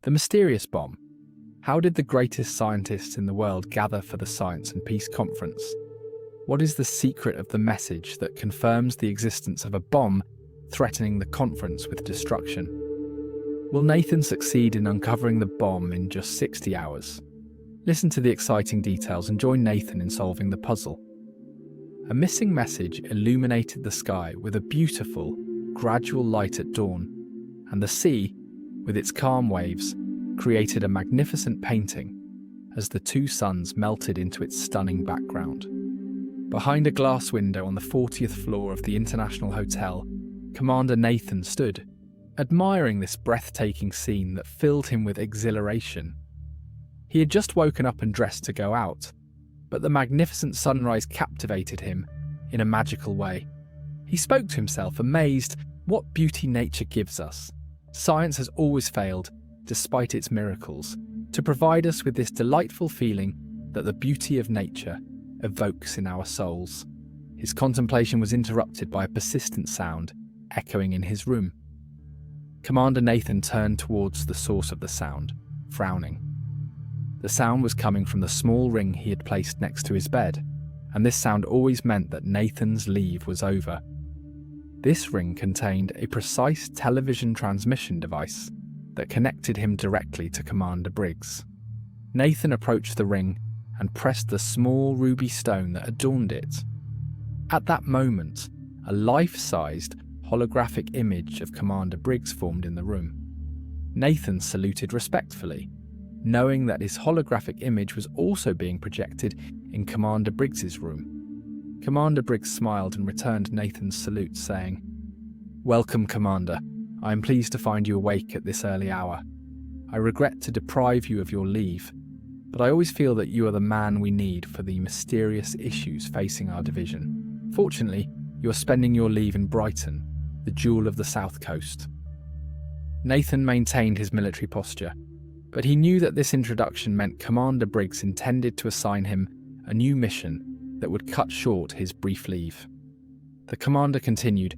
The mysterious bomb. How did the greatest scientists in the world gather for the Science and Peace Conference? What is the secret of the message that confirms the existence of a bomb threatening the conference with destruction? Will Nathan succeed in uncovering the bomb in just 60 hours? Listen to the exciting details and join Nathan in solving the puzzle. A missing message illuminated the sky with a beautiful, gradual light at dawn, and the sea, with its calm waves, created a magnificent painting as the two suns melted into its stunning background. Behind a glass window on the 40th floor of the International Hotel, Commander Nathan stood, admiring this breathtaking scene that filled him with exhilaration. He had just woken up and dressed to go out, but the magnificent sunrise captivated him in a magical way. He spoke to himself, amazed. What beauty nature gives us. Science has always failed, despite its miracles, to provide us with this delightful feeling that the beauty of nature evokes in our souls. His contemplation was interrupted by a persistent sound echoing in his room. Commander Nathan turned towards the source of the sound, frowning. The sound was coming from the small ring he had placed next to his bed, and this sound always meant that Nathan's leave was over. This ring contained a precise television transmission device that connected him directly to Commander Briggs. Nathan approached the ring and pressed the small ruby stone that adorned it. At that moment, a life-sized, holographic image of Commander Briggs formed in the room. Nathan saluted respectfully, knowing that his holographic image was also being projected in Commander Briggs's room. Commander Briggs smiled and returned Nathan's salute, saying, "Welcome, Commander. I am pleased to find you awake at this early hour. I regret to deprive you of your leave, but I always feel that you are the man we need for the mysterious issues facing our division. Fortunately, you are spending your leave in Brighton, the jewel of the South Coast." Nathan maintained his military posture, but he knew that this introduction meant Commander Briggs intended to assign him a new mission that would cut short his brief leave. The commander continued,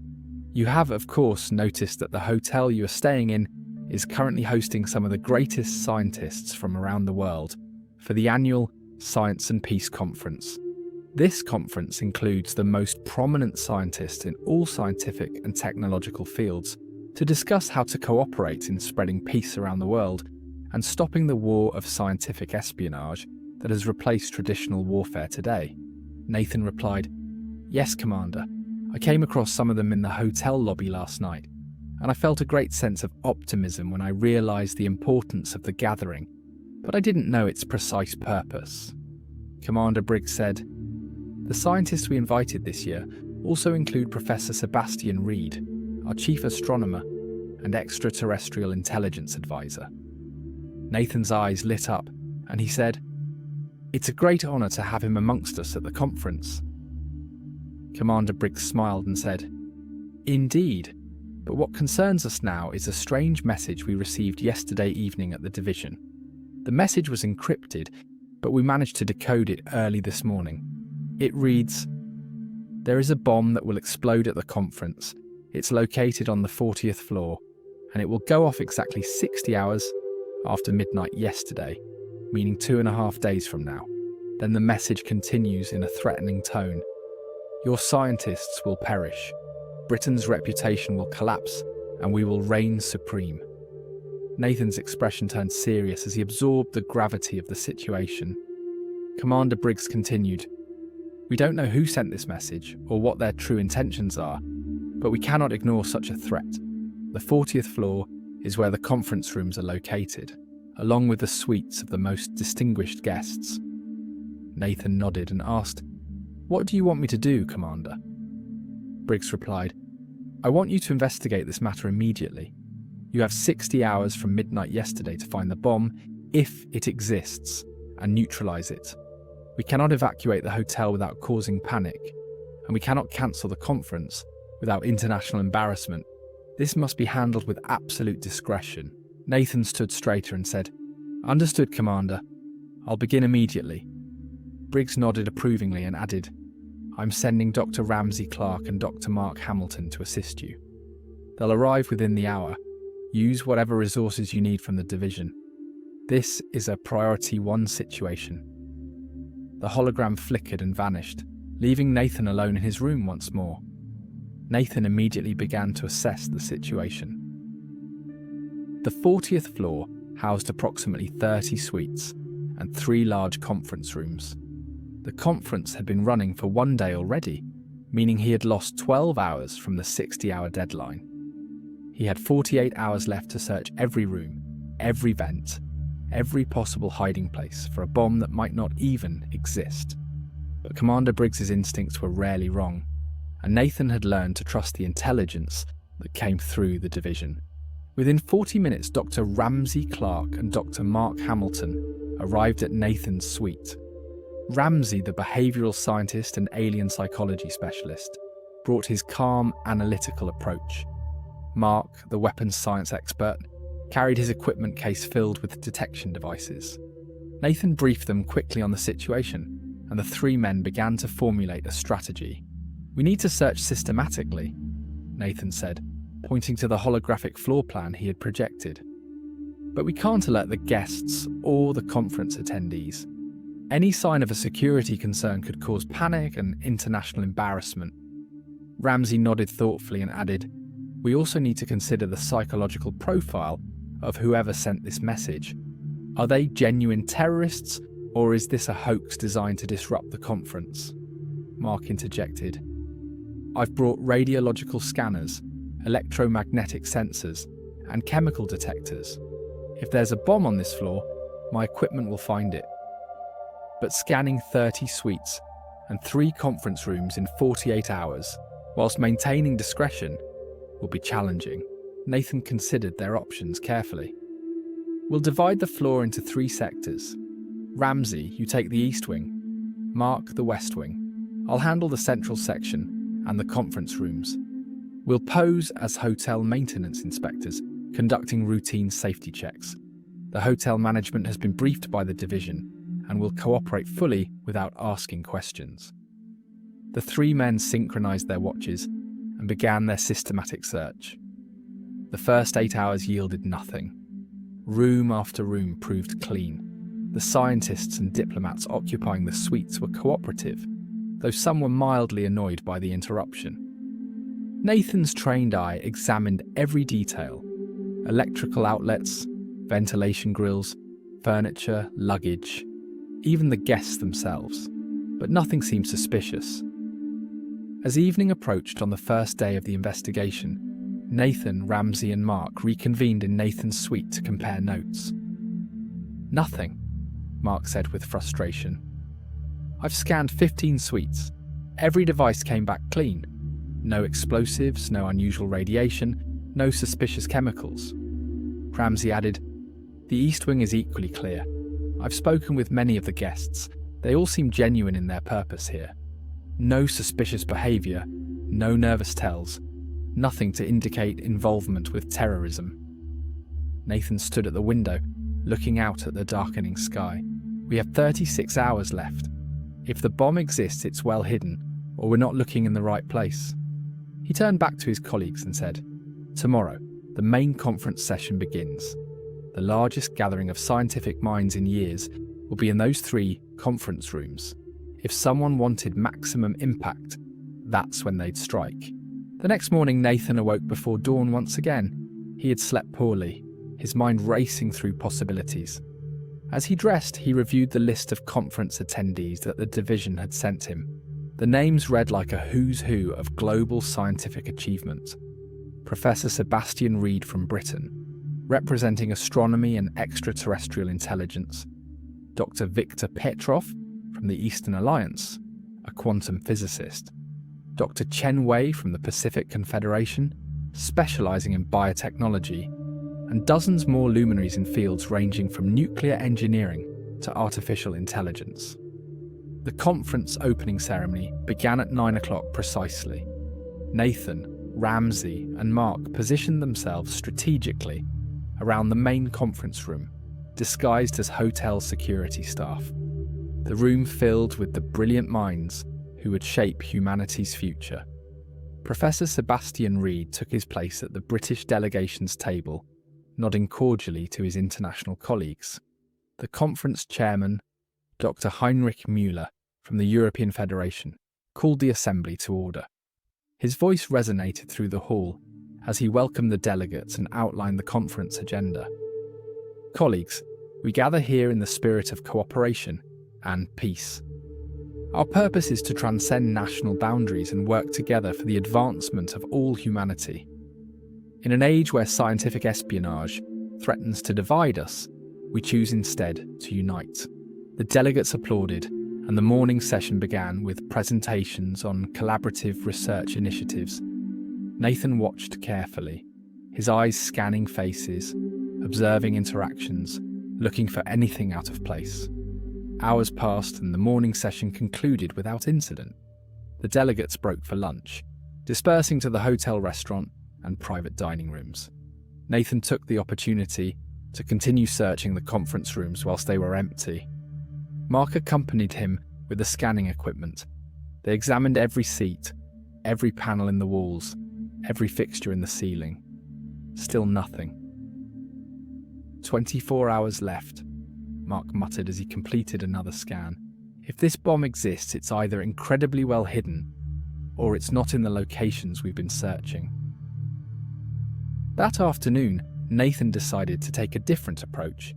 "You have, of course, noticed that the hotel you are staying in is currently hosting some of the greatest scientists from around the world for the annual Science and Peace Conference. This conference includes the most prominent scientists in all scientific and technological fields to discuss how to cooperate in spreading peace around the world and stopping the war of scientific espionage that has replaced traditional warfare today." Nathan replied, "Yes, Commander. I came across some of them in the hotel lobby last night, and I felt a great sense of optimism when I realised the importance of the gathering, but I didn't know its precise purpose." Commander Briggs said, "The scientists we invited this year also include Professor Sebastian Reed, our chief astronomer and extraterrestrial intelligence advisor." Nathan's eyes lit up, and he said, "It's a great honour to have him amongst us at the conference." Commander Briggs smiled and said, "Indeed, but what concerns us now is a strange message we received yesterday evening at the division. The message was encrypted, but we managed to decode it early this morning. It reads, 'There is a bomb that will explode at the conference. It's located on the 40th floor, and it will go off exactly 60 hours after midnight yesterday, meaning 2.5 days from now.' Then the message continues in a threatening tone. 'Your scientists will perish. Britain's reputation will collapse, and we will reign supreme.'" Nathan's expression turned serious as he absorbed the gravity of the situation. Commander Briggs continued, "We don't know who sent this message or what their true intentions are, but we cannot ignore such a threat. The 40th floor is where the conference rooms are located, along with the suites of the most distinguished guests." Nathan nodded and asked, "What do you want me to do, Commander?" Briggs replied, "I want you to investigate this matter immediately. You have 60 hours from midnight yesterday to find the bomb, if it exists, and neutralise it. We cannot evacuate the hotel without causing panic, and we cannot cancel the conference without international embarrassment. This must be handled with absolute discretion." Nathan stood straighter and said, "Understood, Commander. I'll begin immediately." Briggs nodded approvingly and added, "I'm sending Dr. Ramsey Clarke and Dr. Mark Hamilton to assist you. They'll arrive within the hour. Use whatever resources you need from the division. This is a priority 1 situation. The hologram flickered and vanished, leaving Nathan alone in his room once more. Nathan immediately began to assess the situation. The 40th floor housed approximately 30 suites and 3 large conference rooms. The conference had been running for 1 day already, meaning he had lost 12 hours from the 60-hour deadline. He had 48 hours left to search every room, every vent, every possible hiding place for a bomb that might not even exist. But Commander Briggs's instincts were rarely wrong, and Nathan had learned to trust the intelligence that came through the division. Within 40 minutes, Dr. Ramsey Clarke and Dr. Mark Hamilton arrived at Nathan's suite. Ramsey, the behavioural scientist and alien psychology specialist, brought his calm, analytical approach. Mark, the weapons science expert, carried his equipment case filled with detection devices. Nathan briefed them quickly on the situation, and the 3 men began to formulate a strategy. "We need to search systematically," Nathan said, pointing to the holographic floor plan he had projected. "But we can't alert the guests or the conference attendees. Any sign of a security concern could cause panic and international embarrassment." Ramsey nodded thoughtfully and added, "We also need to consider the psychological profile of whoever sent this message. Are they genuine terrorists, or is this a hoax designed to disrupt the conference?" Mark interjected, "I've brought radiological scanners, electromagnetic sensors, and chemical detectors. If there's a bomb on this floor, my equipment will find it." But scanning 30 suites and 3 conference rooms in 48 hours, whilst maintaining discretion, will be challenging. Nathan considered their options carefully. "We'll divide the floor into 3 sectors. Ramsey, you take the east wing. Mark, the west wing. I'll handle the central section and the conference rooms. We'll pose as hotel maintenance inspectors, conducting routine safety checks. The hotel management has been briefed by the division and will cooperate fully without asking questions." The 3 men synchronized their watches and began their systematic search. The first 8 hours yielded nothing. Room after room proved clean. The scientists and diplomats occupying the suites were cooperative, though some were mildly annoyed by the interruption. Nathan's trained eye examined every detail: electrical outlets, ventilation grills, furniture, luggage, even the guests themselves, but nothing seemed suspicious. As evening approached on the first day of the investigation, Nathan, Ramsey and Mark reconvened in Nathan's suite to compare notes. "Nothing," Mark said with frustration. "I've scanned 15 suites. Every device came back clean. No explosives, no unusual radiation, no suspicious chemicals." Ramsey added, "The East Wing is equally clear. I've spoken with many of the guests. They all seem genuine in their purpose here. No suspicious behaviour, no nervous tells, nothing to indicate involvement with terrorism." Nathan stood at the window, looking out at the darkening sky. "We have 36 hours left. If the bomb exists, it's well hidden, or we're not looking in the right place." He turned back to his colleagues and said, "Tomorrow, the main conference session begins. The largest gathering of scientific minds in years will be in those 3 conference rooms. If someone wanted maximum impact, that's when they'd strike." The next morning, Nathan awoke before dawn once again. He had slept poorly, his mind racing through possibilities. As he dressed, he reviewed the list of conference attendees that the division had sent him. The names read like a who's who of global scientific achievement. Professor Sebastian Reed from Britain, representing astronomy and extraterrestrial intelligence. Dr. Victor Petrov from the Eastern Alliance, a quantum physicist. Dr. Chen Wei from the Pacific Confederation, specializing in biotechnology, and dozens more luminaries in fields ranging from nuclear engineering to artificial intelligence. The conference opening ceremony began at 9 o'clock precisely. Nathan, Ramsey, and Mark positioned themselves strategically around the main conference room, disguised as hotel security staff. The room filled with the brilliant minds who would shape humanity's future. Professor Sebastian Reed took his place at the British delegation's table nodding cordially to his international colleagues. The conference chairman, Dr. Heinrich Müller from the European Federation, called the assembly to order. His voice resonated through the hall as he welcomed the delegates and outlined the conference agenda. Colleagues, we gather here in the spirit of cooperation and peace. Our purpose is to transcend national boundaries and work together for the advancement of all humanity. In an age where scientific espionage threatens to divide us, we choose instead to unite. The delegates applauded, and the morning session began with presentations on collaborative research initiatives. Nathan watched carefully, his eyes scanning faces, observing interactions, looking for anything out of place. Hours passed and the morning session concluded without incident. The delegates broke for lunch, dispersing to the hotel restaurant and private dining rooms. Nathan took the opportunity to continue searching the conference rooms whilst they were empty. Mark accompanied him with the scanning equipment. They examined every seat, every panel in the walls, every fixture in the ceiling. Still nothing. 24 hours left, Mark muttered as he completed another scan. If this bomb exists, it's either incredibly well hidden, or it's not in the locations we've been searching. That afternoon, Nathan decided to take a different approach.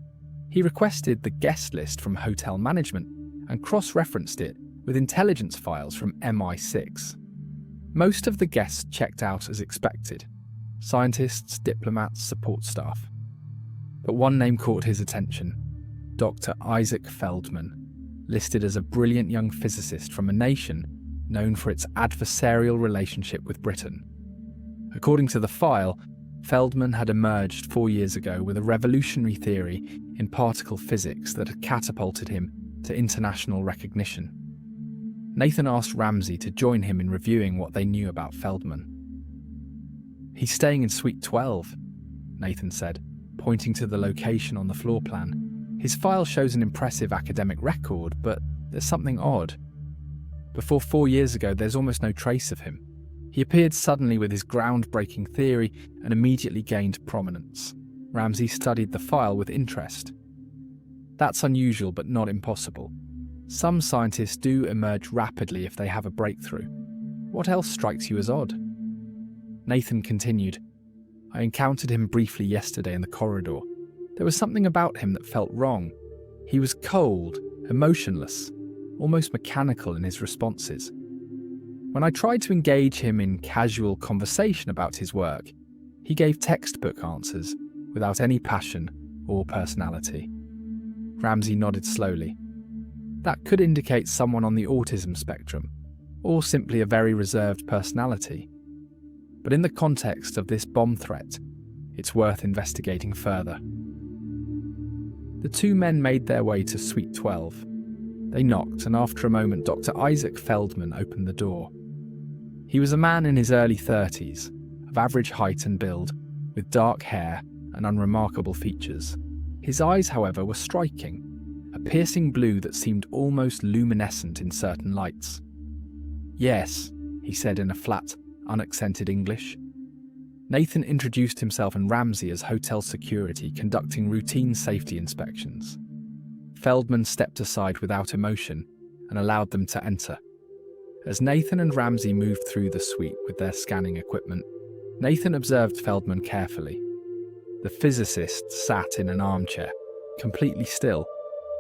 He requested the guest list from hotel management and cross-referenced it with intelligence files from MI6. Most of the guests checked out as expected: scientists, diplomats, support staff. But one name caught his attention: Dr. Isaac Feldman, listed as a brilliant young physicist from a nation known for its adversarial relationship with Britain. According to the file, Feldman had emerged 4 years ago with a revolutionary theory in particle physics that had catapulted him to international recognition. Nathan asked Ramsey to join him in reviewing what they knew about Feldman. "He's staying in Suite 12, Nathan said, pointing to the location on the floor plan. "His file shows an impressive academic record, but there's something odd. Before 4 years ago, there's almost no trace of him. He appeared suddenly with his groundbreaking theory and immediately gained prominence." Ramsey studied the file with interest. "That's unusual but not impossible. Some scientists do emerge rapidly if they have a breakthrough. What else strikes you as odd?" Nathan continued, "I encountered him briefly yesterday in the corridor. There was something about him that felt wrong. He was cold, emotionless, almost mechanical in his responses. When I tried to engage him in casual conversation about his work, he gave textbook answers without any passion or personality." Ramsey nodded slowly. "That could indicate someone on the autism spectrum, or simply a very reserved personality. But in the context of this bomb threat, it's worth investigating further." The two men made their way to Suite 12. They knocked, and after a moment, Dr. Isaac Feldman opened the door. He was a man in his early 30s, of average height and build, with dark hair and unremarkable features. His eyes, however, were striking, a piercing blue that seemed almost luminescent in certain lights. "Yes," he said in a flat, unaccented English. Nathan introduced himself and Ramsey as hotel security conducting routine safety inspections. Feldman stepped aside without emotion and allowed them to enter. As Nathan and Ramsey moved through the suite with their scanning equipment, Nathan observed Feldman carefully. The physicist sat in an armchair, completely still,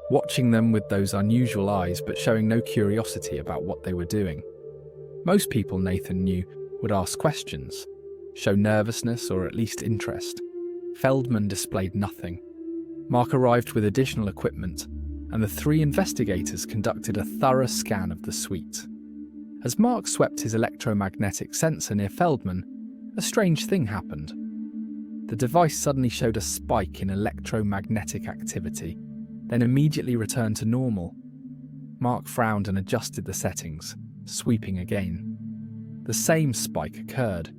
watching them with those unusual eyes but showing no curiosity about what they were doing. Most people, Nathan knew, would ask questions, show nervousness or at least interest. Feldman displayed nothing. Mark arrived with additional equipment, and the three investigators conducted a thorough scan of the suite. As Mark swept his electromagnetic sensor near Feldman, a strange thing happened. The device suddenly showed a spike in electromagnetic activity, then immediately returned to normal. Mark frowned and adjusted the settings, sweeping again. The same spike occurred.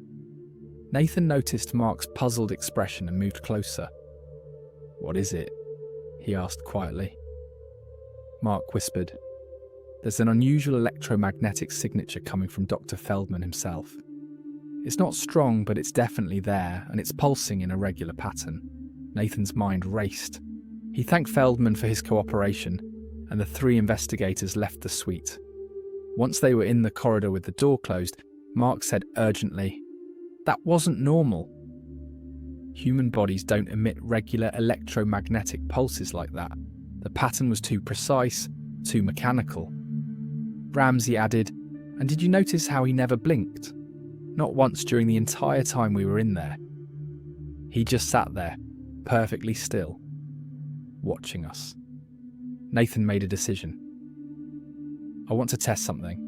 Nathan noticed Mark's puzzled expression and moved closer. "What is it?" he asked quietly. Mark whispered, "There's an unusual electromagnetic signature coming from Dr. Feldman himself. It's not strong, but it's definitely there, and it's pulsing in a regular pattern. Nathan's mind raced. He thanked Feldman for his cooperation, and the 3 investigators left the suite. Once they were in the corridor with the door closed, Mark said urgently, "That wasn't normal. Human bodies don't emit regular electromagnetic pulses like that. The pattern was too precise, too mechanical." Ramsey added, "And did you notice how he never blinked? Not once during the entire time we were in there. He just sat there, perfectly still, watching us." Nathan made a decision. "I want to test something.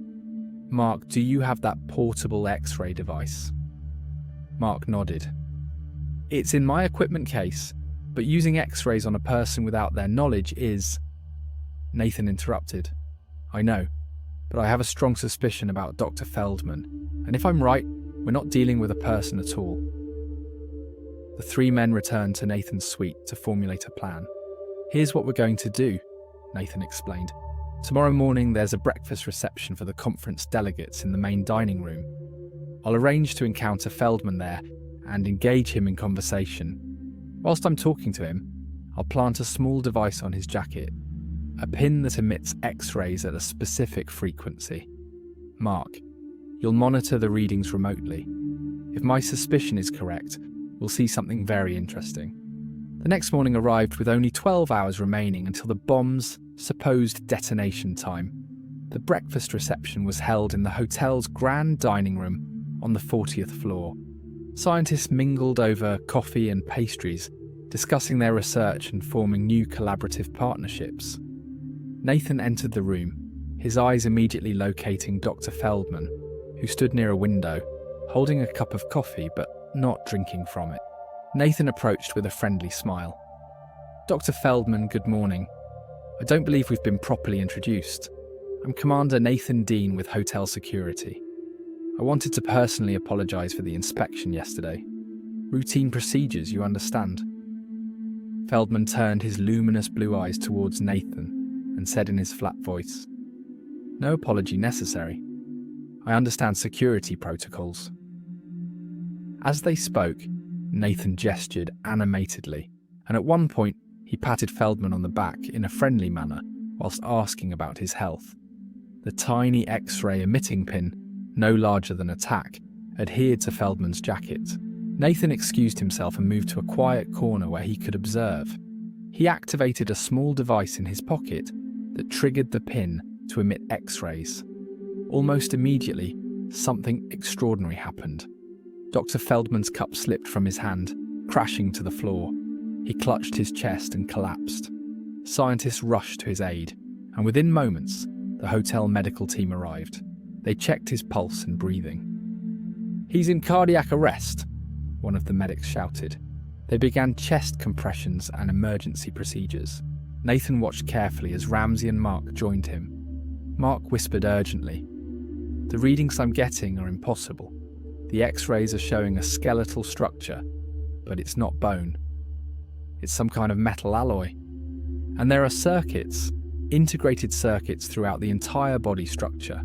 Mark, do you have that portable X-ray device?" Mark nodded. "It's in my equipment case, but using X-rays on a person without their knowledge is..." Nathan interrupted. "I know, but I have a strong suspicion about Dr. Feldman, and if I'm right, we're not dealing with a person at all." The 3 men returned to Nathan's suite to formulate a plan. "Here's what we're going to do," Nathan explained. "Tomorrow morning there's a breakfast reception for the conference delegates in the main dining room. I'll arrange to encounter Feldman there and engage him in conversation. Whilst I'm talking to him, I'll plant a small device on his jacket, a pin that emits X-rays at a specific frequency. Mark, you'll monitor the readings remotely. If my suspicion is correct, we'll see something very interesting." The next morning arrived with only 12 hours remaining until the bomb's supposed detonation time. The breakfast reception was held in the hotel's grand dining room on the 40th floor. Scientists mingled over coffee and pastries, discussing their research and forming new collaborative partnerships. Nathan entered the room, his eyes immediately locating Dr. Feldman, who stood near a window, holding a cup of coffee but not drinking from it. Nathan approached with a friendly smile. "Dr. Feldman, good morning. I don't believe we've been properly introduced. I'm Commander Nathan Dean with Hotel Security. I wanted to personally apologise for the inspection yesterday. Routine procedures, you understand." Feldman turned his luminous blue eyes towards Nathan and said in his flat voice, "No apology necessary. I understand security protocols." As they spoke, Nathan gestured animatedly, and at one point he patted Feldman on the back in a friendly manner whilst asking about his health. The tiny X-ray emitting pin, no larger than a tack, adhered to Feldman's jacket. Nathan excused himself and moved to a quiet corner where he could observe. He activated a small device in his pocket that triggered the pin to emit X-rays. Almost immediately, something extraordinary happened. Dr. Feldman's cup slipped from his hand, crashing to the floor. He clutched his chest and collapsed. Scientists rushed to his aid, and within moments, the hotel medical team arrived. They checked his pulse and breathing. "He's in cardiac arrest," one of the medics shouted. They began chest compressions and emergency procedures. Nathan watched carefully as Ramsey and Mark joined him. Mark whispered urgently, "The readings I'm getting are impossible. The X-rays are showing a skeletal structure, but it's not bone. It's some kind of metal alloy. And there are circuits, integrated circuits throughout the entire body structure.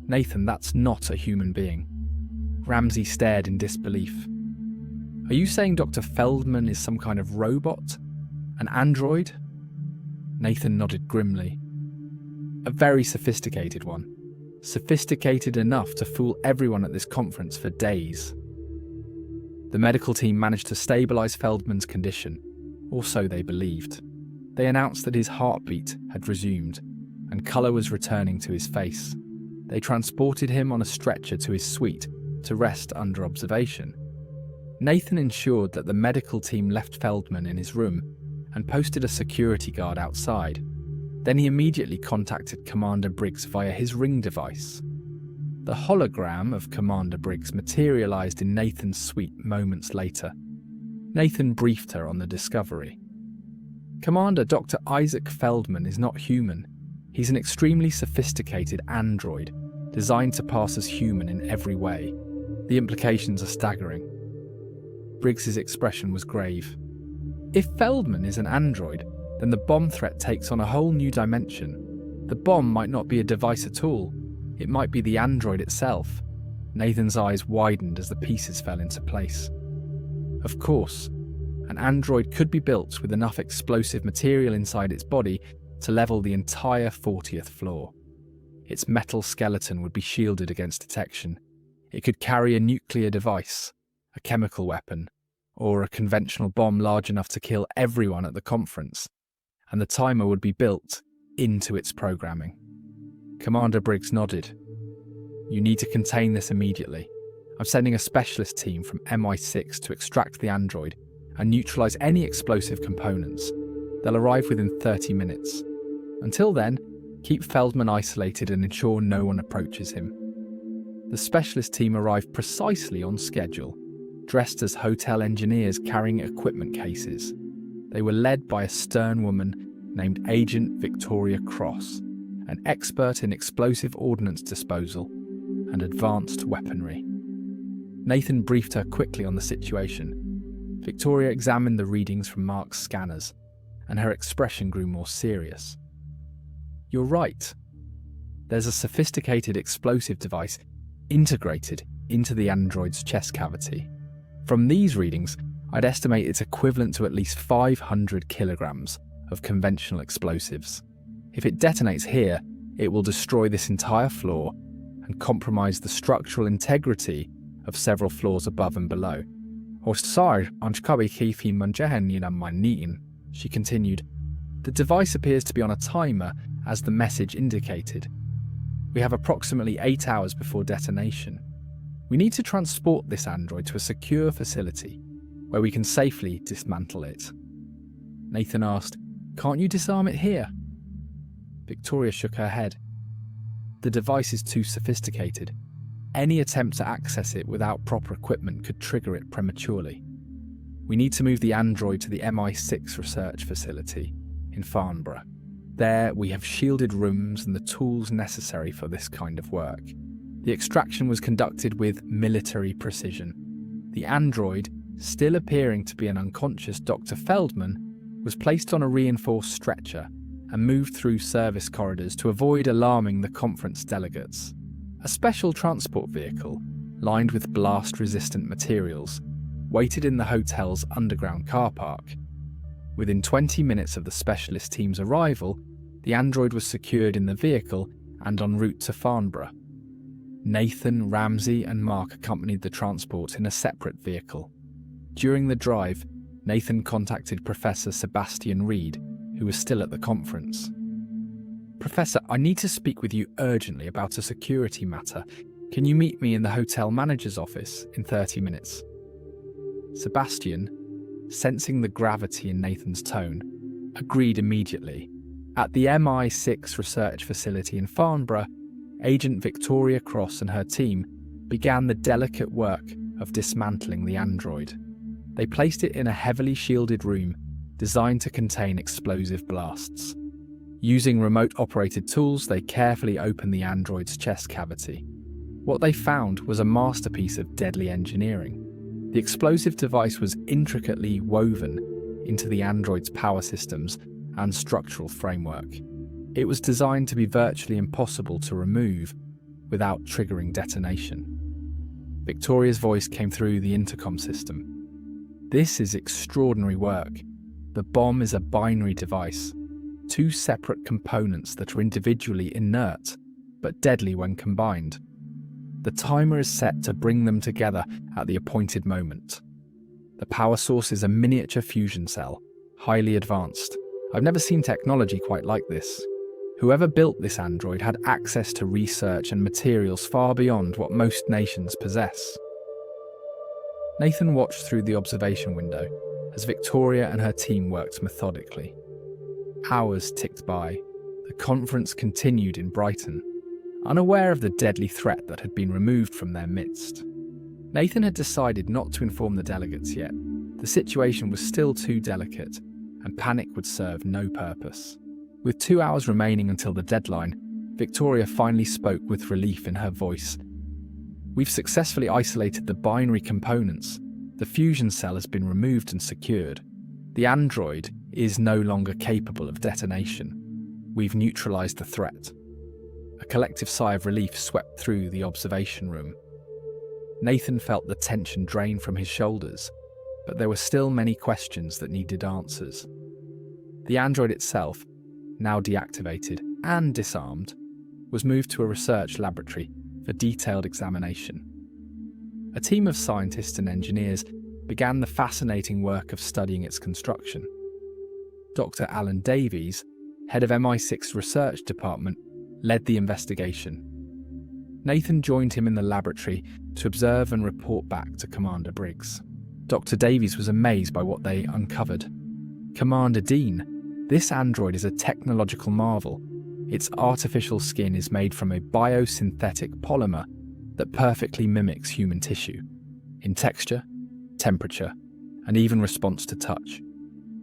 Nathan, that's not a human being." Ramsey stared in disbelief. "Are you saying Dr. Feldman is some kind of robot? An android?" Nathan nodded grimly. "A very sophisticated one. Sophisticated enough to fool everyone at this conference for days." The medical team managed to stabilise Feldman's condition, or so they believed. They announced that his heartbeat had resumed, and colour was returning to his face. They transported him on a stretcher to his suite to rest under observation. Nathan ensured that the medical team left Feldman in his room and posted a security guard outside. Then he immediately contacted Commander Briggs via his ring device. The hologram of Commander Briggs materialised in Nathan's suite moments later. Nathan briefed her on the discovery. "Commander, Dr. Isaac Feldman is not human. He's an extremely sophisticated android, designed to pass as human in every way. The implications are staggering." Briggs's expression was grave. "If Feldman is an android, then the bomb threat takes on a whole new dimension. The bomb might not be a device at all. It might be the android itself." Nathan's eyes widened as the pieces fell into place. "Of course. An android could be built with enough explosive material inside its body to level the entire 40th floor. Its metal skeleton would be shielded against detection. It could carry a nuclear device, a chemical weapon, or a conventional bomb large enough to kill everyone at the conference, and the timer would be built into its programming. Commander Briggs nodded. You need to contain this immediately. I'm sending a specialist team from MI6 to extract the android and neutralize any explosive components. They'll arrive within 30 minutes. Until then, keep Feldman isolated and ensure no one approaches him. The specialist team arrived precisely on schedule, dressed as hotel engineers carrying equipment cases. They were led by a stern woman named Agent Victoria Cross, an expert in explosive ordnance disposal and advanced weaponry. Nathan briefed her quickly on the situation. Victoria examined the readings from Mark's scanners, and her expression grew more serious. You're right. There's a sophisticated explosive device integrated into the android's chest cavity. From these readings, I'd estimate it's equivalent to at least 500 kilograms of conventional explosives. If it detonates here, it will destroy this entire floor and compromise the structural integrity of several floors above and below. She continued. The device appears to be on a timer as the message indicated. We have approximately 8 hours before detonation. We need to transport this android to a secure facility where we can safely dismantle it. Nathan asked, Can't you disarm it here? Victoria shook her head. The device is too sophisticated. Any attempt to access it without proper equipment could trigger it prematurely. We need to move the android to the MI6 research facility in Farnborough. There, we have shielded rooms and the tools necessary for this kind of work. The extraction was conducted with military precision. The android, still appearing to be an unconscious Dr. Feldman, was placed on a reinforced stretcher and moved through service corridors to avoid alarming the conference delegates. A special transport vehicle, lined with blast-resistant materials, waited in the hotel's underground car park. Within 20 minutes of the specialist team's arrival, the android was secured in the vehicle and en route to Farnborough. Nathan, Ramsey, and Mark accompanied the transport in a separate vehicle. During the drive, Nathan contacted Professor Sebastian Reed, who was still at the conference. Professor, I need to speak with you urgently about a security matter. Can you meet me in the hotel manager's office in 30 minutes? Sebastian, sensing the gravity in Nathan's tone, agreed immediately. At the MI6 research facility in Farnborough, Agent Victoria Cross and her team began the delicate work of dismantling the android. They placed it in a heavily shielded room designed to contain explosive blasts. Using remote-operated tools, they carefully opened the android's chest cavity. What they found was a masterpiece of deadly engineering. The explosive device was intricately woven into the android's power systems and structural framework. It was designed to be virtually impossible to remove without triggering detonation. Victoria's voice came through the intercom system. This is extraordinary work. The bomb is a binary device, two separate components that are individually inert but deadly when combined. The timer is set to bring them together at the appointed moment. The power source is a miniature fusion cell, highly advanced. I've never seen technology quite like this. Whoever built this android had access to research and materials far beyond what most nations possess. Nathan watched through the observation window as Victoria and her team worked methodically. Hours ticked by. The conference continued in Brighton, unaware of the deadly threat that had been removed from their midst. Nathan had decided not to inform the delegates yet. The situation was still too delicate, and panic would serve no purpose. With 2 hours remaining until the deadline, Victoria finally spoke with relief in her voice. We've successfully isolated the binary components. The fusion cell has been removed and secured. The android is no longer capable of detonation. We've neutralized the threat. A collective sigh of relief swept through the observation room. Nathan felt the tension drain from his shoulders. but there were still many questions that needed answers. The android itself, now deactivated and disarmed, was moved to a research laboratory for detailed examination. A team of scientists and engineers began the fascinating work of studying its construction. Dr. Alan Davies, head of MI6 research department, led the investigation. Nathan joined him in the laboratory to observe and report back to Commander Briggs. Dr. Davies was amazed by what they uncovered. "Commander Dean, this android is a technological marvel. Its artificial skin is made from a biosynthetic polymer that perfectly mimics human tissue, in texture, temperature, and even response to touch.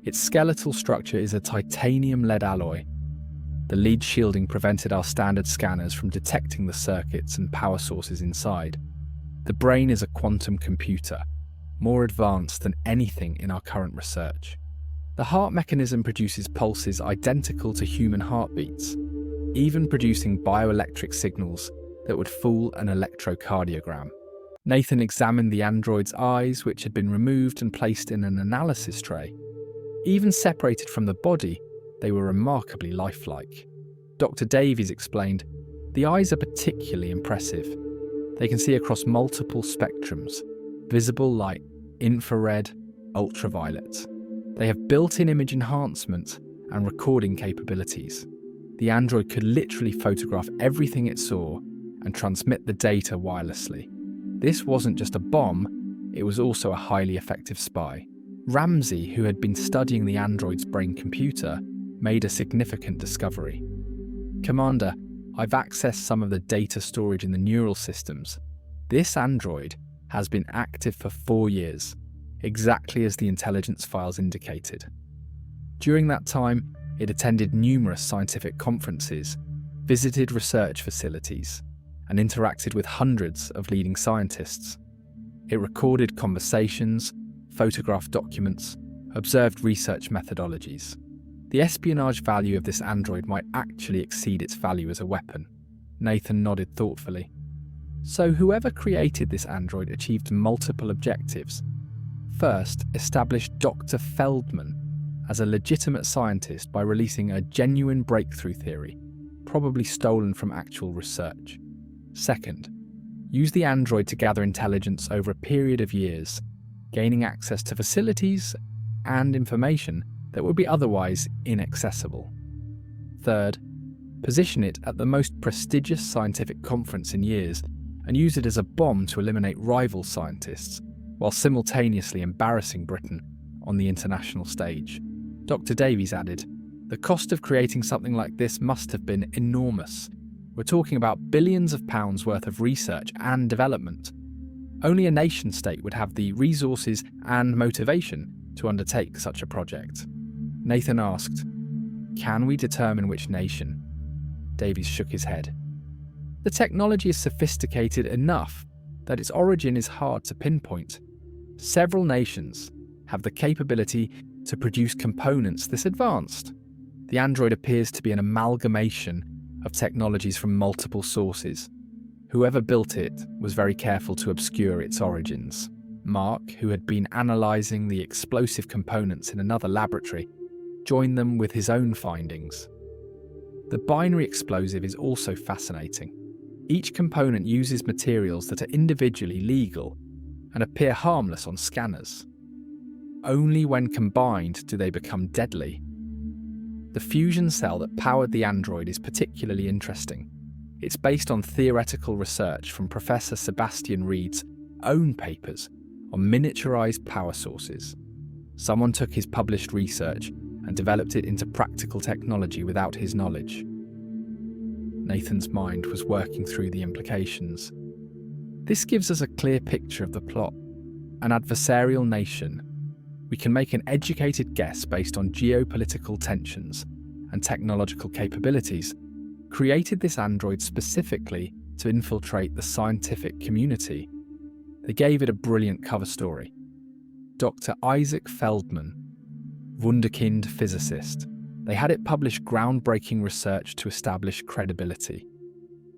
Its skeletal structure is a titanium-lead alloy. The lead shielding prevented our standard scanners from detecting the circuits and power sources inside. The brain is a quantum computer, more advanced than anything in our current research. The heart mechanism produces pulses identical to human heartbeats, even producing bioelectric signals that would fool an electrocardiogram." Nathan examined the android's eyes, which had been removed and placed in an analysis tray. Even separated from the body, they were remarkably lifelike. Dr. Davies explained, "The eyes are particularly impressive. They can see across multiple spectrums: visible light, infrared, ultraviolet. They have built-in image enhancement and recording capabilities. The android could literally photograph everything it saw and transmit the data wirelessly. This wasn't just a bomb, it was also a highly effective spy." Ramsey, who had been studying the android's brain computer, made a significant discovery. "Commander, I've accessed some of the data storage in the neural systems. This android has been active for 4 years, exactly as the intelligence files indicated. During that time, it attended numerous scientific conferences, visited research facilities, and interacted with hundreds of leading scientists. It recorded conversations, photographed documents, observed research methodologies. The espionage value of this android might actually exceed its value as a weapon." Nathan nodded thoughtfully. "So whoever created this android achieved multiple objectives. First, established Dr. Feldman as a legitimate scientist by releasing a genuine breakthrough theory, probably stolen from actual research. Second, used the android to gather intelligence over a period of years, gaining access to facilities and information that would be otherwise inaccessible. Third, position it at the most prestigious scientific conference in years and use it as a bomb to eliminate rival scientists, while simultaneously embarrassing Britain on the international stage." Dr. Davies added, "The cost of creating something like this must have been enormous. We're talking about billions of pounds worth of research and development. Only a nation-state would have the resources and motivation to undertake such a project." Nathan asked, "Can we determine which nation?" Davies shook his head. "The technology is sophisticated enough that its origin is hard to pinpoint. Several nations have the capability to produce components this advanced. The android appears to be an amalgamation of technologies from multiple sources. Whoever built it was very careful to obscure its origins." Mark, who had been analysing the explosive components in another laboratory, joined them with his own findings. "The binary explosive is also fascinating. Each component uses materials that are individually legal and appear harmless on scanners. Only when combined do they become deadly. The fusion cell that powered the android is particularly interesting. It's based on theoretical research from Professor Sebastian Reed's own papers on miniaturized power sources. Someone took his published research and developed it into practical technology without his knowledge." Nathan's mind was working through the implications. "This gives us a clear picture of the plot. An adversarial nation. We can make an educated guess based on geopolitical tensions and technological capabilities, created this android specifically to infiltrate the scientific community." They gave it a brilliant cover story. Dr. Isaac Feldman, Wunderkind physicist. They had it publish groundbreaking research to establish credibility.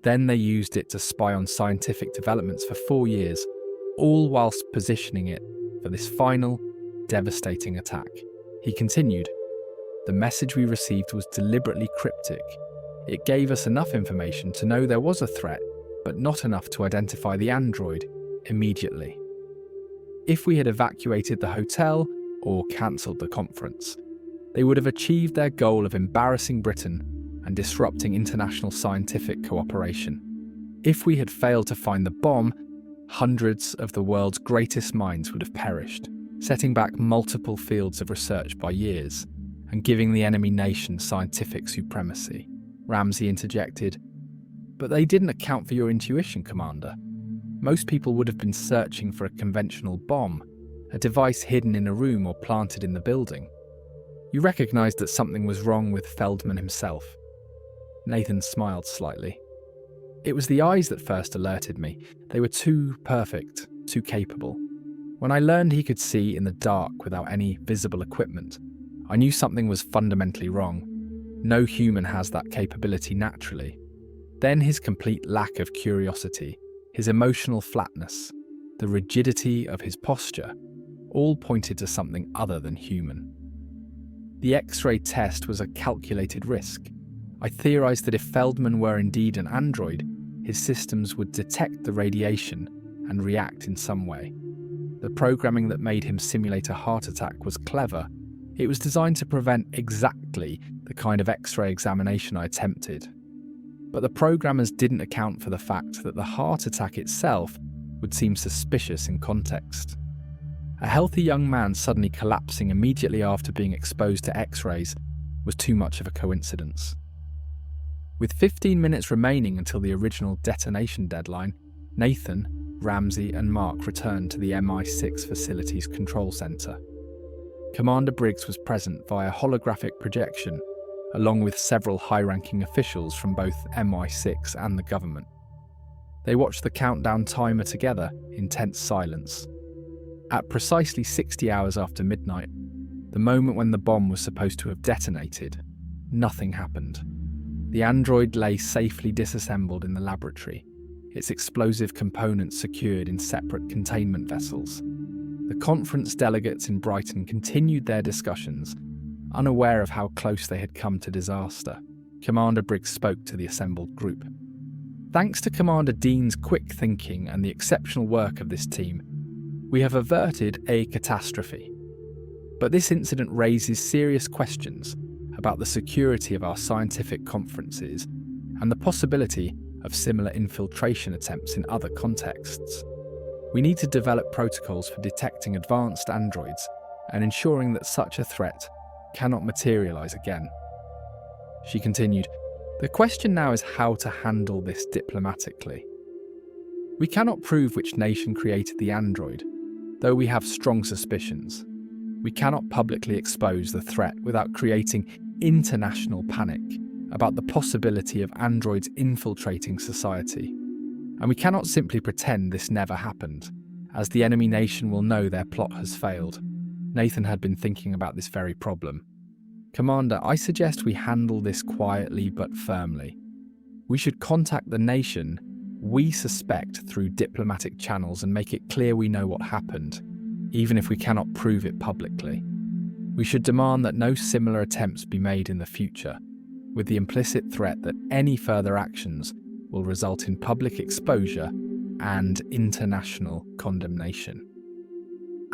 Then they used it to spy on scientific developments for 4 years, all whilst positioning it for this final, devastating attack. He continued, "The message we received was deliberately cryptic. It gave us enough information to know there was a threat, but not enough to identify the android immediately. If we had evacuated the hotel or cancelled the conference, they would have achieved their goal of embarrassing Britain and disrupting international scientific cooperation. If we had failed to find the bomb, hundreds of the world's greatest minds would have perished, setting back multiple fields of research by years and giving the enemy nation scientific supremacy." Ramsey interjected, "But they didn't account for your intuition, Commander. Most people would have been searching for a conventional bomb, a device hidden in a room or planted in the building. You recognized that something was wrong with Feldman himself." Nathan smiled slightly. "It was the eyes that first alerted me. They were too perfect, too capable. When I learned he could see in the dark without any visible equipment, I knew something was fundamentally wrong. No human has that capability naturally. Then his complete lack of curiosity, his emotional flatness, the rigidity of his posture, all pointed to something other than human. The X-ray test was a calculated risk. I theorized that if Feldman were indeed an android, his systems would detect the radiation and react in some way. The programming that made him simulate a heart attack was clever. It was designed to prevent exactly the kind of X-ray examination I attempted. But the programmers didn't account for the fact that the heart attack itself would seem suspicious in context. A healthy young man suddenly collapsing immediately after being exposed to X-rays was too much of a coincidence. With 15 minutes remaining until the original detonation deadline, Nathan, Ramsey and Mark returned to the MI6 facilities control centre. Commander Briggs was present via holographic projection, along with several high-ranking officials from both MI6 and the government. They watched the countdown timer together in tense silence. At precisely 60 hours after midnight, the moment when the bomb was supposed to have detonated, nothing happened. The android lay safely disassembled in the laboratory, its explosive components secured in separate containment vessels. The conference delegates in Brighton continued their discussions, unaware of how close they had come to disaster. Commander Briggs spoke to the assembled group. "Thanks to Commander Dean's quick thinking and the exceptional work of this team, we have averted a catastrophe. But this incident raises serious questions about the security of our scientific conferences and the possibility of similar infiltration attempts in other contexts. We need to develop protocols for detecting advanced androids and ensuring that such a threat cannot materialize again." She continued, "The question now is how to handle this diplomatically. We cannot prove which nation created the android, though we have strong suspicions. We cannot publicly expose the threat without creating international panic about the possibility of androids infiltrating society. And we cannot simply pretend this never happened, as the enemy nation will know their plot has failed." Nathan had been thinking about this very problem. "Commander, I suggest we handle this quietly but firmly. We should contact the nation we suspect through diplomatic channels and make it clear we know what happened, even if we cannot prove it publicly. We should demand that no similar attempts be made in the future, with the implicit threat that any further actions will result in public exposure and international condemnation.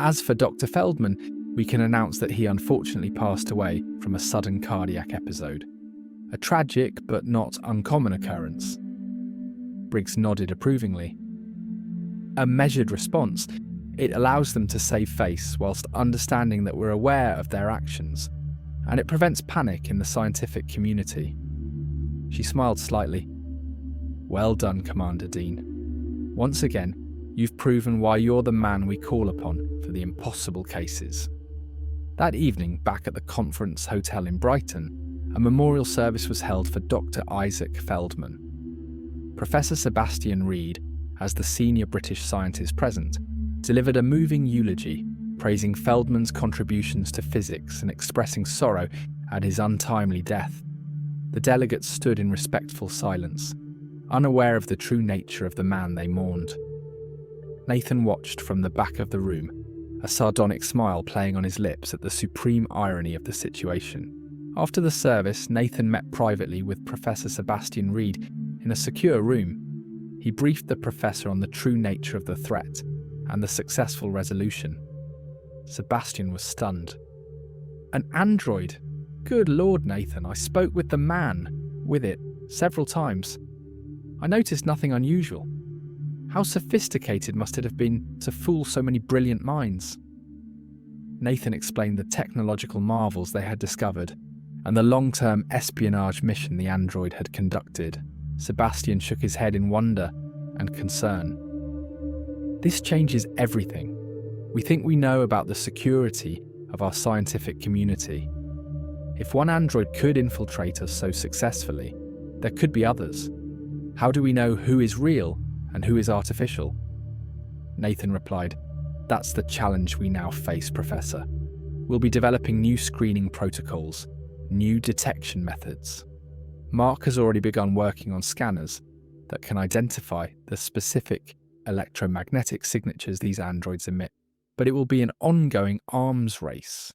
As for Dr. Feldman, we can announce that he unfortunately passed away from a sudden cardiac episode. A tragic but not uncommon occurrence." Briggs nodded approvingly. "A measured response. It allows them to save face whilst understanding that we're aware of their actions, and it prevents panic in the scientific community." She smiled slightly. "Well done, Commander Dean. Once again, you've proven why you're the man we call upon for the impossible cases." That evening, back at the conference hotel in Brighton, a memorial service was held for Dr. Isaac Feldman. Professor Sebastian Reed, as the senior British scientist present, delivered a moving eulogy, praising Feldman's contributions to physics and expressing sorrow at his untimely death. The delegates stood in respectful silence, unaware of the true nature of the man they mourned. Nathan watched from the back of the room a sardonic smile playing on his lips at the supreme irony of the situation. After the service, Nathan met privately with Professor Sebastian Reed in a secure room. He briefed the professor on the true nature of the threat and the successful resolution. Sebastian was stunned. An android? Good Lord, Nathan, I spoke with the man, with it, several times. I noticed nothing unusual. How sophisticated must it have been to fool so many brilliant minds? Nathan explained the technological marvels they had discovered and the long-term espionage mission the android had conducted. Sebastian shook his head in wonder and concern. This changes everything. We think we know about the security of our scientific community. If one android could infiltrate us so successfully, there could be others. How do we know who is real and who is artificial? Nathan replied, That's the challenge we now face, Professor. We'll be developing new screening protocols, new detection methods. Mark has already begun working on scanners that can identify the specific electromagnetic signatures these androids emit, but it will be an ongoing arms race.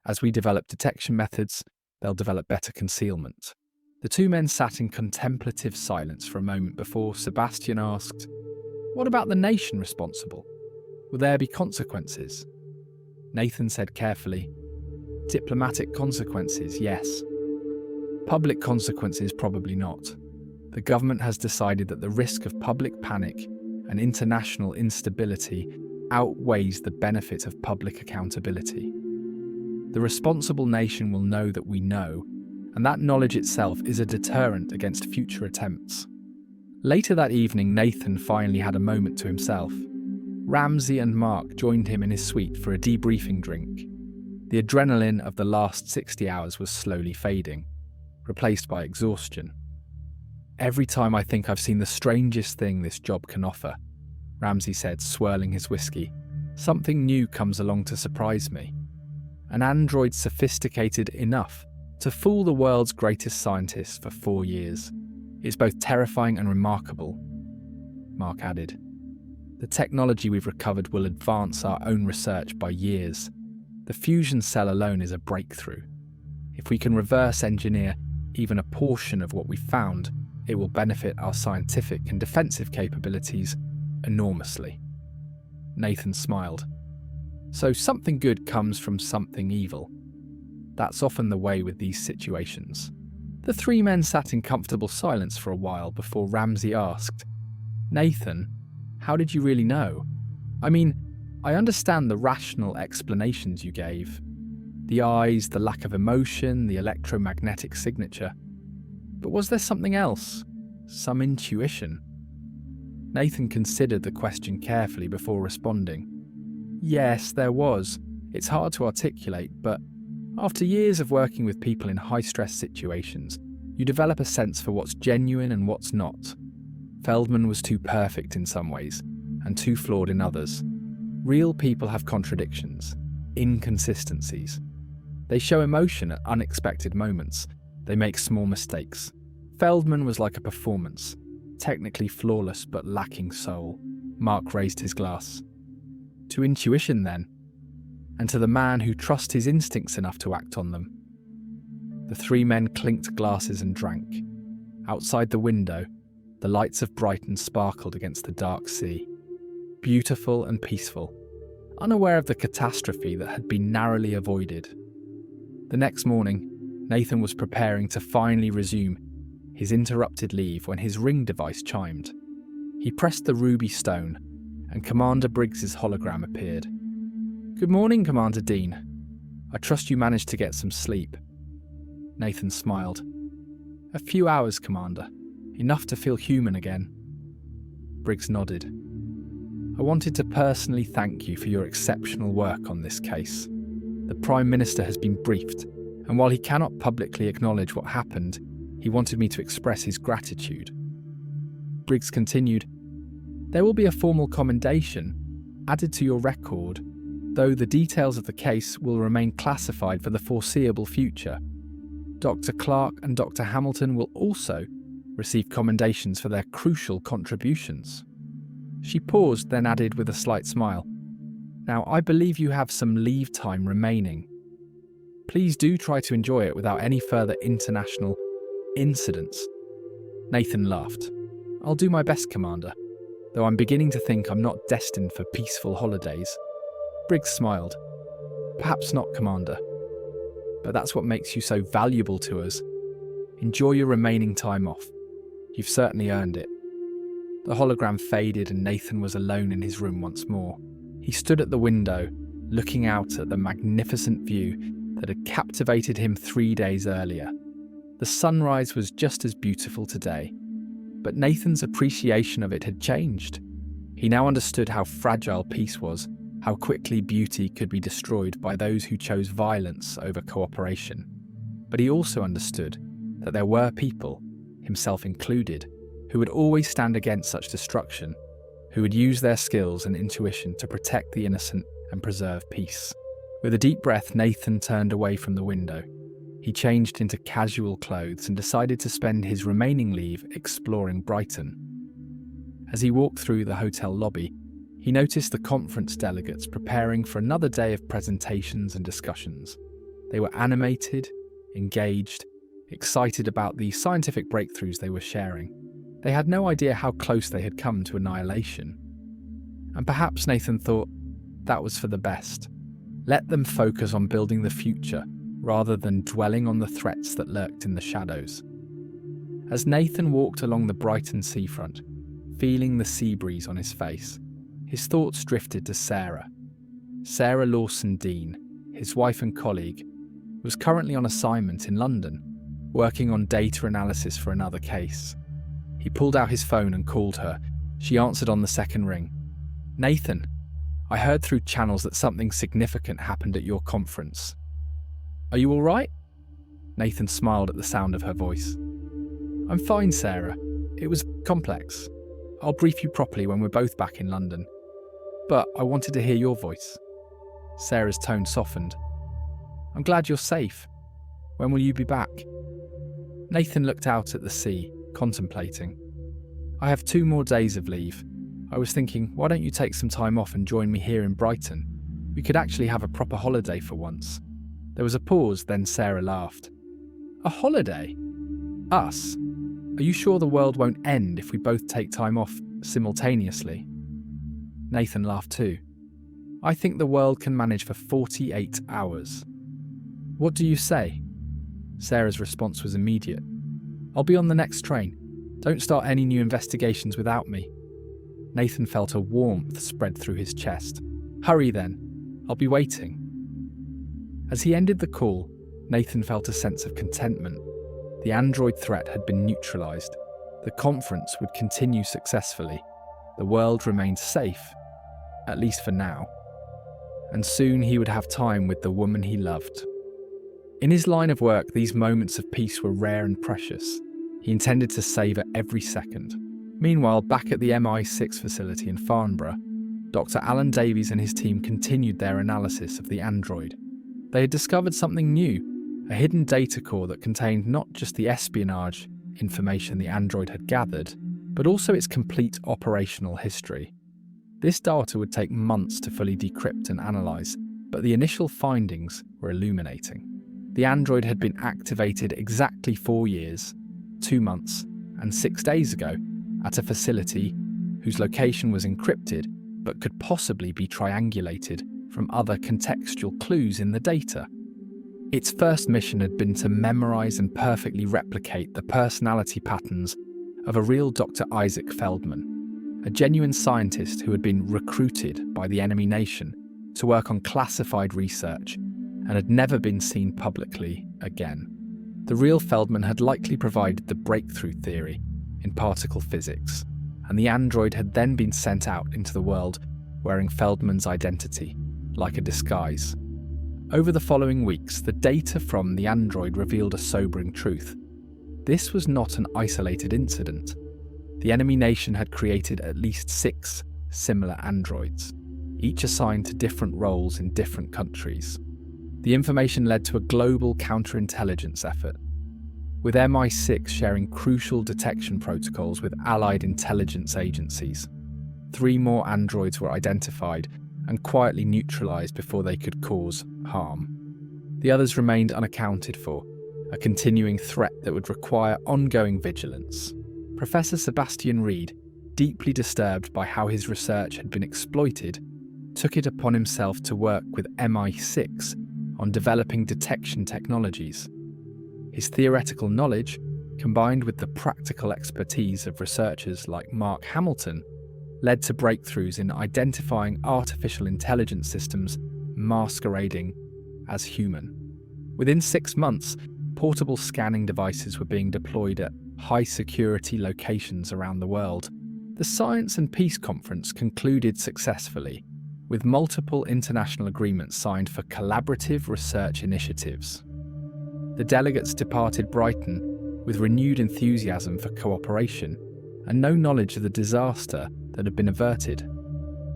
As we develop detection methods, they'll develop better concealment. The two men sat in contemplative silence for a moment before Sebastian asked, What about the nation responsible? Will there be consequences? Nathan said carefully, Diplomatic consequences, yes. Public consequences, probably not. The government has decided that the risk of public panic and international instability outweighs the benefit of public accountability. The responsible nation will know that we know, and that knowledge itself is a deterrent against future attempts. Later that evening, Nathan finally had a moment to himself. Ramsey and Mark joined him in his suite for a debriefing drink. The adrenaline of the last 60 hours was slowly fading, replaced by exhaustion. Every time I think I've seen the strangest thing this job can offer, Ramsey said, swirling his whiskey, something new comes along to surprise me. An android sophisticated enough to fool the world's greatest scientists for 4 years. It's both terrifying and remarkable, Mark added. The technology we've recovered will advance our own research by years. The fusion cell alone is a breakthrough. If we can reverse engineer even a portion of what we found, it will benefit our scientific and defensive capabilities enormously. Nathan smiled. So something good comes from something evil. That's often the way with these situations. The three men sat in comfortable silence for a while before Ramsey asked, Nathan, how did you really know? I mean, I understand the rational explanations you gave. The eyes, the lack of emotion, the electromagnetic signature. But was there something else? Some intuition? Nathan considered the question carefully before responding. Yes, there was. It's hard to articulate, but after years of working with people in high-stress situations, you develop a sense for what's genuine and what's not. Feldman was too perfect in some ways, and too flawed in others. Real people have contradictions, inconsistencies. They show emotion at unexpected moments. They make small mistakes. Feldman was like a performance, technically flawless but lacking soul. Mark raised his glass. To intuition, then, and to the man who trusts his instincts enough to act on them. The three men clinked glasses and drank. Outside the window, the lights of Brighton sparkled against the dark sea. Beautiful and peaceful, unaware of the catastrophe that had been narrowly avoided. The next morning, Nathan was preparing to finally resume his interrupted leave when his ring device chimed. He pressed the ruby stone, and Commander Briggs's hologram appeared. Good morning, Commander Dean. I trust you managed to get some sleep. Nathan smiled. A few hours, Commander. Enough to feel human again. Briggs nodded. I wanted to personally thank you for your exceptional work on this case. The Prime Minister has been briefed, and while he cannot publicly acknowledge what happened, he wanted me to express his gratitude. Briggs continued, There will be a formal commendation added to your record, though the details of the case will remain classified for the foreseeable future. Dr. Clarke and Dr. Hamilton will also receive commendations for their crucial contributions. She paused, then added with a slight smile, Now, I believe you have some leave time remaining. Please do try to enjoy it without any further international incidents." Nathan laughed. "I'll do my best, Commander, though I'm beginning to think I'm not destined for peaceful holidays." Briggs smiled. "Perhaps not, Commander, but that's what makes you so valuable to us. Enjoy your remaining time off. You've certainly earned it." The hologram faded and Nathan was alone in his room once more. He stood at the window, looking out at the magnificent view that had captivated him 3 days earlier. The sunrise was just as beautiful today, but Nathan's appreciation of it had changed. He now understood how fragile peace was, how quickly beauty could be destroyed by those who chose violence over cooperation. But he also understood that there were people, himself included, who would always stand against such destruction, who would use their skills and intuition to protect the innocent and preserve peace. With a deep breath, Nathan turned away from the window. He changed into casual clothes and decided to spend his remaining leave exploring Brighton. As he walked through the hotel lobby, he noticed the conference delegates preparing for another day of presentations and discussions. They were animated, engaged, excited about the scientific breakthroughs they were sharing. They had no idea how close they had come to annihilation. And perhaps Nathan thought that was for the best. Let them focus on building the future rather than dwelling on the threats that lurked in the shadows. As Nathan walked along the Brighton seafront, feeling the sea breeze on his face, his thoughts drifted to Sarah. Sarah Lawson-Dean, his wife and colleague, was currently on assignment in London, working on data analysis for another case. He pulled out his phone and called her. She answered on the second ring. "Nathan, I heard through channels that something significant happened at your conference. Are you all right?" Nathan smiled at the sound of her voice. "I'm fine, Sarah. It was complex. I'll brief you properly when we're both back in London. But I wanted to hear your voice." Sarah's tone softened. "I'm glad you're safe. When will you be back?" Nathan looked out at the sea, contemplating. "I have 2 more days of leave. I was thinking, why don't you take some time off and join me here in Brighton? We could actually have a proper holiday for once." There was a pause, then Sarah laughed. "A holiday? Us? Are you sure the world won't end if we both take time off simultaneously?" Nathan laughed too. "I think the world can manage for 48 hours. What do you say?" Sarah's response was immediate. "I'll be on the next train. Don't start any new investigations without me." Nathan felt a warmth spread through his chest. "Hurry then. I'll be waiting." As he ended the call, Nathan felt a sense of contentment. The android threat had been neutralized. The conference would continue successfully. The world remained safe, at least for now. And soon he would have time with the woman he loved. In his line of work, these moments of peace were rare and precious. He intended to savour every second. Meanwhile, back at the MI6 facility in Farnborough, Dr. Alan Davies and his team continued their analysis of the android. They had discovered something new, a hidden data core that contained not just the espionage information the android had gathered, but also its complete operational history. This data would take months to fully decrypt and analyse, but the initial findings were illuminating. The android had been activated exactly 4 years, 2 months, and 6 days ago at a facility whose location was encrypted but could possibly be triangulated from other contextual clues in the data. Its first mission had been to memorise and perfectly replicate the personality patterns of a real Dr. Isaac Feldman, a genuine scientist who had been recruited by the enemy nation to work on classified research and had never been seen publicly again. The real Feldman had likely provided the breakthrough theory in particle physics, and the android had then been sent out into the world wearing Feldman's identity, like a disguise. Over the following weeks, the data from the android revealed a sobering truth. This was not an isolated incident. The enemy nation had created at least 6 similar androids, each assigned to different roles in different countries. The information led to a global counterintelligence effort, with MI6 sharing crucial detection protocols with allied intelligence agencies. 3 more androids were identified, and quietly neutralised before they could cause harm. The others remained unaccounted for, a continuing threat that would require ongoing vigilance. Professor Sebastian Reed, deeply disturbed by how his research had been exploited, took it upon himself to work with MI6 on developing detection technologies. His theoretical knowledge, combined with the practical expertise of researchers like Mark Hamilton, led to breakthroughs in identifying artificial intelligence systems masquerading as human. Within 6 months, portable scanning devices were being deployed at high-security locations around the world. The Science and Peace Conference concluded successfully, with multiple international agreements signed for collaborative research initiatives. The delegates departed Brighton with renewed enthusiasm for cooperation and no knowledge of the disaster that had been averted.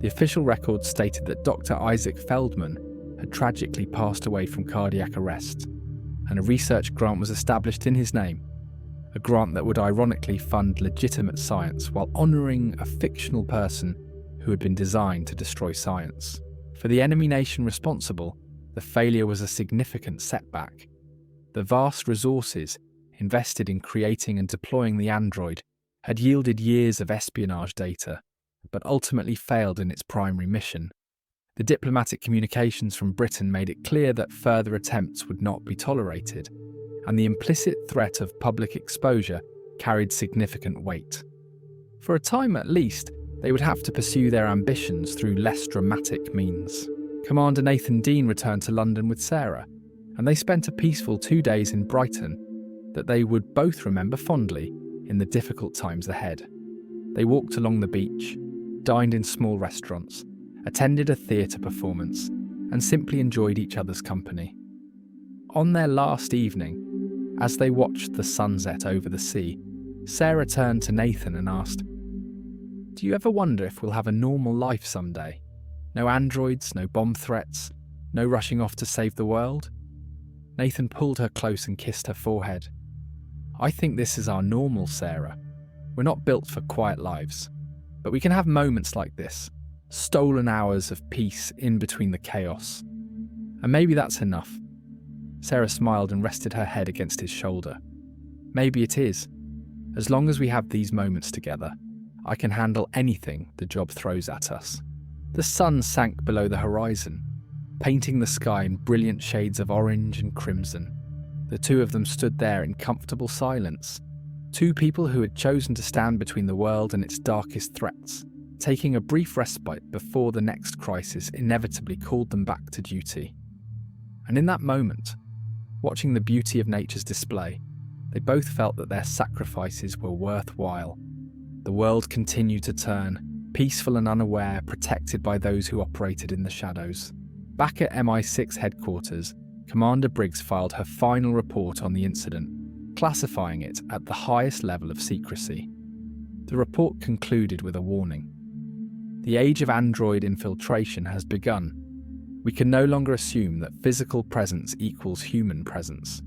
The official records stated that Dr. Isaac Feldman had tragically passed away from cardiac arrest, and a research grant was established in his name, a grant that would ironically fund legitimate science while honouring a fictional person who had been designed to destroy science. For the enemy nation responsible, the failure was a significant setback. The vast resources invested in creating and deploying the android had yielded years of espionage data, but ultimately failed in its primary mission. The diplomatic communications from Britain made it clear that further attempts would not be tolerated, and the implicit threat of public exposure carried significant weight. For a time at least, they would have to pursue their ambitions through less dramatic means. Commander Nathan Dean returned to London with Sarah, and they spent a peaceful 2 days in Brighton that they would both remember fondly in the difficult times ahead. They walked along the beach, dined in small restaurants, attended a theatre performance, and simply enjoyed each other's company. On their last evening, as they watched the sunset over the sea, Sarah turned to Nathan and asked, "Do you ever wonder if we'll have a normal life someday? No androids, no bomb threats, no rushing off to save the world?" Nathan pulled her close and kissed her forehead. "I think this is our normal, Sarah. We're not built for quiet lives, but we can have moments like this, stolen hours of peace in between the chaos. And maybe that's enough." Sarah smiled and rested her head against his shoulder. "Maybe it is. As long as we have these moments together, I can handle anything the job throws at us." The sun sank below the horizon, painting the sky in brilliant shades of orange and crimson. The two of them stood there in comfortable silence, two people who had chosen to stand between the world and its darkest threats, taking a brief respite before the next crisis inevitably called them back to duty. And in that moment, watching the beauty of nature's display, they both felt that their sacrifices were worthwhile. The world continued to turn, peaceful and unaware, protected by those who operated in the shadows. Back at MI6 headquarters, Commander Briggs filed her final report on the incident, classifying it at the highest level of secrecy. The report concluded with a warning. The age of android infiltration has begun. We can no longer assume that physical presence equals human presence.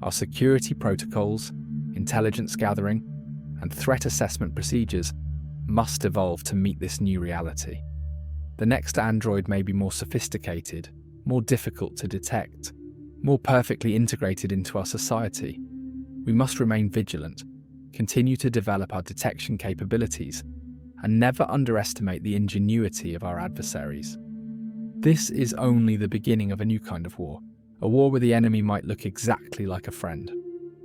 Our security protocols, intelligence gathering, and threat assessment procedures must evolve to meet this new reality. The next android may be more sophisticated, more difficult to detect, more perfectly integrated into our society. We must remain vigilant, continue to develop our detection capabilities, and never underestimate the ingenuity of our adversaries. This is only the beginning of a new kind of war, a war where the enemy might look exactly like a friend.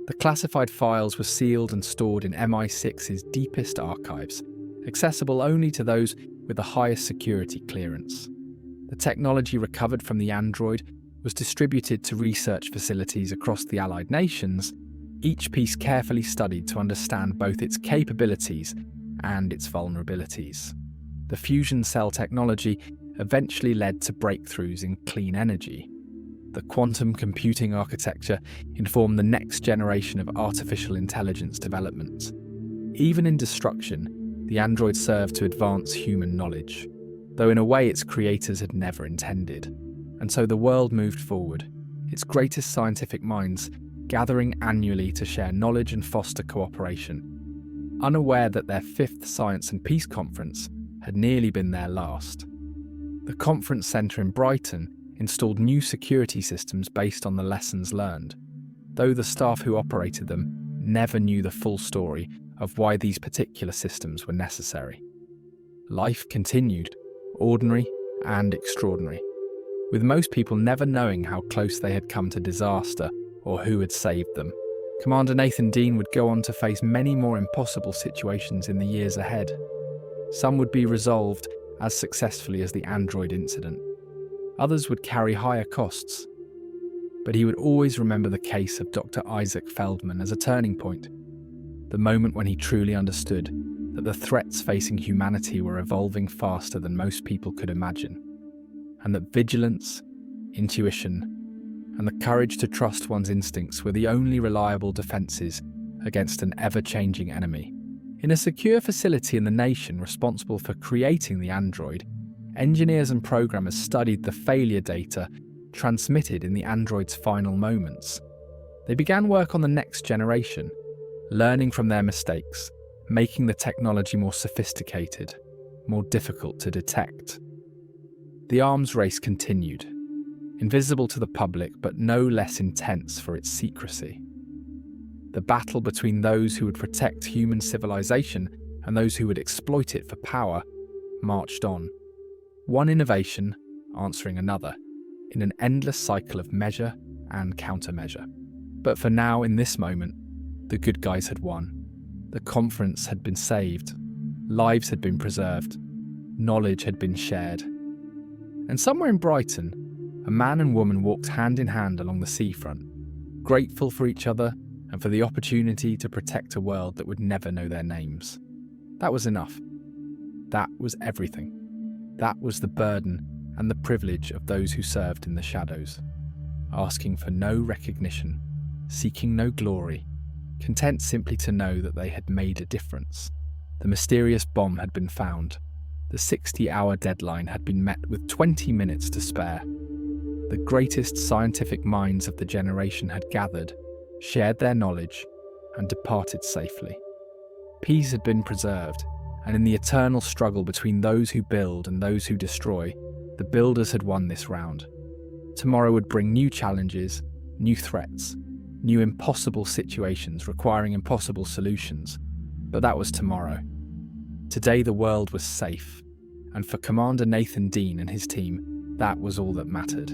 The classified files were sealed and stored in MI6's deepest archives, accessible only to those with the highest security clearance. The technology recovered from the android was distributed to research facilities across the Allied nations, each piece carefully studied to understand both its capabilities and its vulnerabilities. The fusion cell technology eventually led to breakthroughs in clean energy. The quantum computing architecture informed the next generation of artificial intelligence development. Even in destruction, the android served to advance human knowledge, though in a way its creators had never intended. And so the world moved forward, its greatest scientific minds gathering annually to share knowledge and foster cooperation, unaware that their 5th Science and Peace Conference had nearly been their last. The conference centre in Brighton installed new security systems based on the lessons learned, though the staff who operated them never knew the full story of why these particular systems were necessary. Life continued, ordinary and extraordinary, with most people never knowing how close they had come to disaster or who had saved them. Commander Nathan Dean would go on to face many more impossible situations in the years ahead. Some would be resolved as successfully as the android incident. Others would carry higher costs. But he would always remember the case of Dr. Isaac Feldman as a turning point, the moment when he truly understood that the threats facing humanity were evolving faster than most people could imagine, and that vigilance, intuition, and the courage to trust one's instincts were the only reliable defences against an ever-changing enemy. In a secure facility in the nation responsible for creating the android, engineers and programmers studied the failure data transmitted in the android's final moments. They began work on the next generation, learning from their mistakes, making the technology more sophisticated, more difficult to detect. The arms race continued, invisible to the public but no less intense for its secrecy. The battle between those who would protect human civilization and those who would exploit it for power marched on, one innovation answering another, in an endless cycle of measure and countermeasure. But for now, in this moment, the good guys had won. The conference had been saved, lives had been preserved, knowledge had been shared. And somewhere in Brighton, a man and woman walked hand in hand along the seafront, grateful for each other and for the opportunity to protect a world that would never know their names. That was enough. That was everything. That was the burden and the privilege of those who served in the shadows, asking for no recognition, seeking no glory, content simply to know that they had made a difference. The mysterious bomb had been found. The 60-hour deadline had been met with 20 minutes to spare. The greatest scientific minds of the generation had gathered, shared their knowledge, and departed safely. Peace had been preserved, and in the eternal struggle between those who build and those who destroy, the builders had won this round. Tomorrow would bring new challenges, new threats, new impossible situations requiring impossible solutions, but that was tomorrow. Today the world was safe, and for Commander Nathan Dean and his team, that was all that mattered.